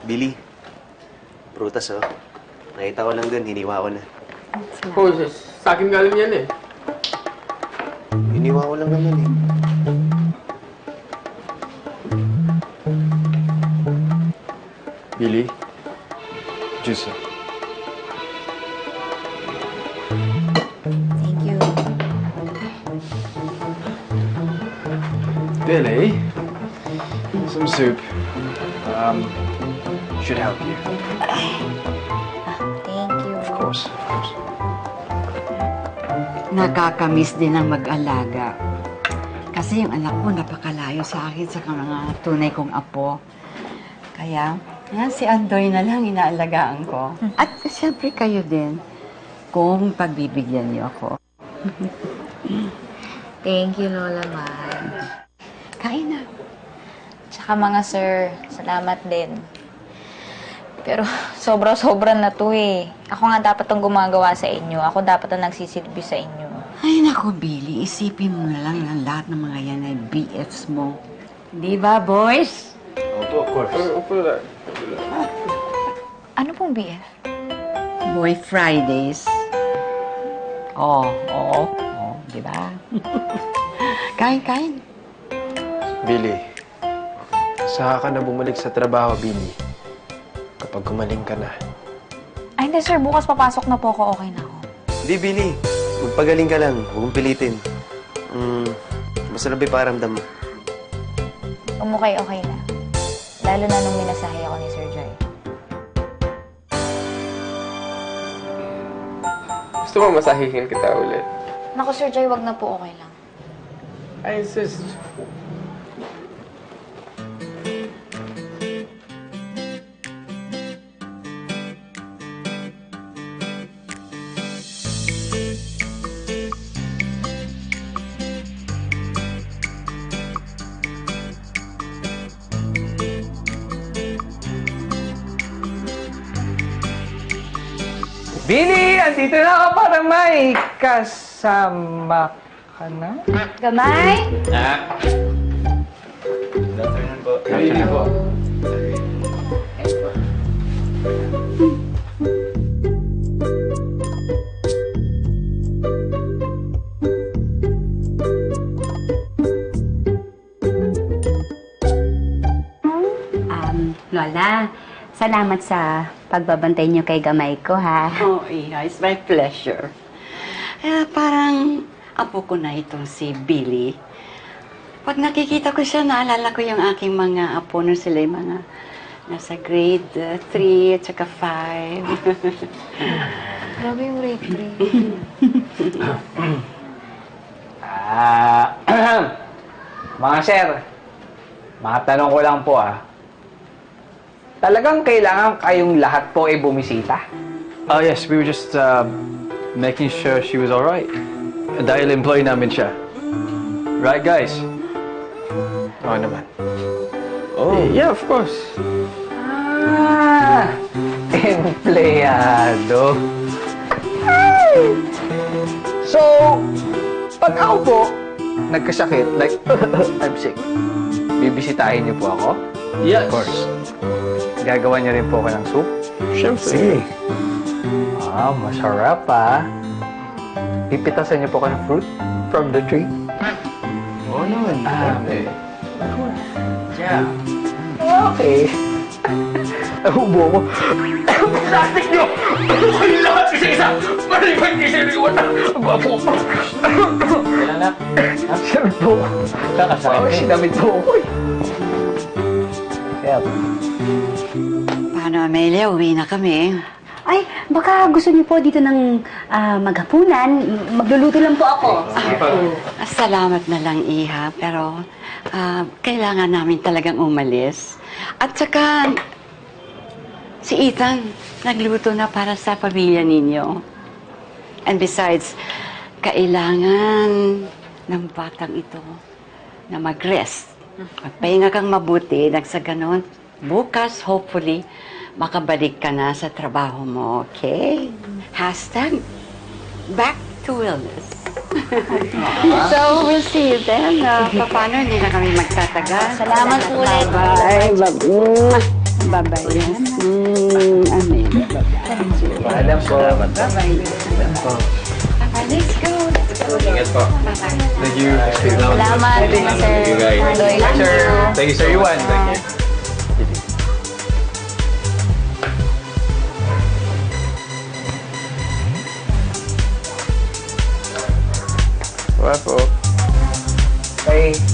Billy. Prutas, oh. Nakita ko lang dun, hiniwa ko na. Oh, sa akin galing yan eh. Hiniwa ko lang naman eh. Billy, juice. Thank you. Billy, some soup. Should help you. Thank you. Of course, of course. Nakakamiss din ang mag-alaga. Kasi yung anak ko napakalayo sa akin sa mga tunay kong apo. Kaya, si Andoy na lang inaalagaan ko. At siyempre kayo din, kung pagbibigyan niyo ako. Thank you, Lola Mar. Kain na. Tsaka mga sir, salamat din. Pero sobra-sobra na to eh. Ako nga dapat tong gumagawa sa inyo. Ako dapat ang nagsisilbi sa inyo. Ay, naku, Billy. Isipin mo na lang na lahat ng mga yan ay BFs mo. Di ba, boys? Opo, of course. Opo na. Ano pong BF? Boy Fridays. Oo, di ba? Kain. Billy, saka ka na bumalik sa trabaho, Billy. Kapag gumaling ka na. Ay, hindi sir. Bukas papasok na po ako. Okay na ako. Hindi, Billy. Magpagaling ka lang. Huwag mong pilitin. Masarap yung paramdam mo. Okay na. Lalo na nung minasahe ako ni Sir Joy. Gusto mo masahihin kita ulit? Naku, Sir Joy, wag na po. Okay lang. I insist. Billy, andito na ako parang may kasama ka na. Gamay? Good afternoon po. Billy po. Lola, salamat sa pagbabantay niyo kay Gamay ko, ha? Oh, Iha, it's my pleasure. Parang apo ko na itong si Billy. Pag nakikita ko siya, naalala ko yung aking mga apo nung sila yung mga nasa grade 3 at saka 5. Grabe yung grade 3. Mga sir, matanong ko lang po, Talagang kailangan kayong lahat po ay bumisita? Oh, yes. We were just making sure she was alright. Dahil employee namin siya. Right, guys? Oo naman. Oh. Yeah, of course. Empleyado. So, pag ako po nagkasakit, like, I'm sick, bibisitahin niyo po ako? Yes. Of course. Gagawa niyo rin po ako ng soup? Siyempre. Sige. Masarap Pipitasan niyo po ako ng fruit from the tree? Oo naman. Yeah. Okay. Nahubo ko. Plastic niyo! Ay, lahat isa-isa! Maribag kayo sa liwan na! Agwapo ko! Kailan na? Sir po. Kakasakit. Sinamit po ako Sir. Paano, Amelia? Uwi na kami. Ay, baka gusto niyo po dito ng maghapunan. Magluluto lang po ako. Salamat na lang, Iha. Pero kailangan namin talagang umalis. At saka, si Ethan, nagluto na para sa pamilya ninyo. And besides, kailangan ng batang ito na mag-rest. Magpahinga kang mabuti. Sa ganon, bukas, hopefully, makabalik ka na sa trabaho mo, okay? Hashtag, back to wellness. So, we'll see you then. Paano, hindi na kami magtatagal. Salamat po ulit. Bye. Bye-bye. Amen. Paalam po. Bye-bye. Let's go. Ingat po. Thank you. Salamat, Sir. Thank you, guys. Doy. Thank you. Thank you, Sir Yuan. Thank you. Wala po. Bye.